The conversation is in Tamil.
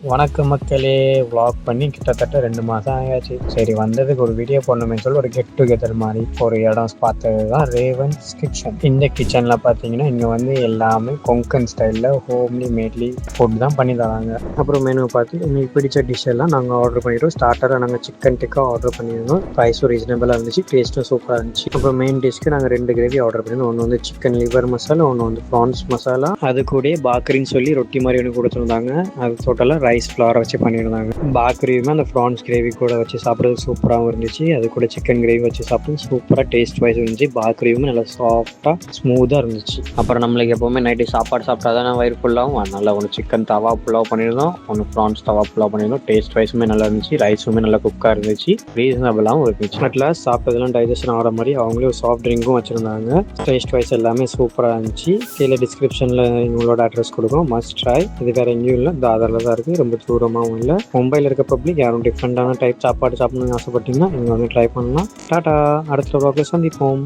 வணக்கம் மக்களே. vlog பண்ணி கிட்டத்தட்ட 2 மாதம் ஆயாச்சு. சரி வந்ததுக்கு ஒரு வீடியோ போடணுமேன்னு சொல்லி ஒரு கெட் டுகெதர் மாதிரி ஒரு இடம் பார்த்தது தான் ரேவன்ஸ் கிச்சன். இந்த கிச்சனில் பார்த்தீங்கன்னா இங்கே வந்து எல்லாமே கொங்கன் ஸ்டைலில் ஹோம்லி மேட்லி ஃபுட் தான் பண்ணி தராங்க. அப்புறம் மெனு பார்த்து எங்களுக்கு பிடிச்ச டிஷ் எல்லாம் நாங்கள் ஆர்டர் பண்ணிட்டோம். ஸ்டார்டராக நாங்கள் சிக்கன் டிக்கா ஆர்டர் பண்ணியிருந்தோம். ப்ரைஸும் ரீசனபிளாக இருந்துச்சு, டேஸ்ட்டும் சூப்பராக இருந்துச்சு. அப்புறம் மெயின் டிஷ்க்கு நாங்கள் 2 கிரேவி ஆர்டர் பண்ணியிருந்தோம். ஒன்று வந்து சிக்கன் லிவர் மசாலா, ஒன்று வந்து ப்ரான்ஸ் மசாலா. அது கூட பாக்கரின்னு சொல்லி ரொட்டி மாதிரி ஒன்று கொடுத்துருந்தாங்க. அது டோட்டலாக ரைஸ் ஃப்ளவரை வச்சு பண்ணியிருந்தாங்க. பாக்கரியுமே அந்த ப்ரான்ஸ் கிரேவி கூட வச்சு சாப்பிட்றது சூப்பராகவும் இருந்துச்சு. அது கூட சிக்கன் கிரேவி வச்சு சாப்பிட்டு சூப்பராக டேஸ்ட் வைஸ் இருந்துச்சு. பாக்கரியுமே நல்லா சாஃப்டாக ஸ்மூத்தாக இருந்துச்சு. அப்புறம் நம்மளுக்கு எப்போவுமே நைட்டு சாப்பாடு சாப்பிட்டா தான் வயிறு ஃபுல்லாகவும், அதனால் ஒன்று சிக்கன் தவா புலாவ் பண்ணியிருந்தோம், ஒன்று ப்ரான்ஸ் தவா புலாவ் பண்ணியிருந்தோம். டேஸ்ட் வைஸுமே நல்லா இருந்துச்சு, ரைஸுமே நல்லா குக்காக இருந்துச்சு, ரீசனபிளாகவும் இருந்துச்சு. அட்லாஸ்ட் சாப்பிட்டதெல்லாம் டைஜஷன் ஆகிற மாதிரி அவங்களே ஒரு சாஃப்ட் ட்ரிங்க்கும் வச்சுருந்தாங்க. டேஸ்ட் வைஸ் எல்லாமே சூப்பராக இருந்துச்சு. கீழே டிஸ்கிரிப்ஷனில் உங்களோட அட்ரஸ் கொடுக்கும், மஸ்ட் ட்ரை. இது வேறு எங்கேயும் இல்லை, தாதாரில் தான் இருக்குது, ரொம்ப தூரமாகவும் இல்லை. மும்பையில் இருக்க பப்ளிக் யாரும் டிஃப்ரெண்டான டைப் சாப்பாடு சாப்பிடணும்னு ஆசைப்பட்டீங்கன்னா இங்கே வந்து ட்ரை பண்ணலாம். டாட்டா, அடுத்த vlogல சந்திப்போம்.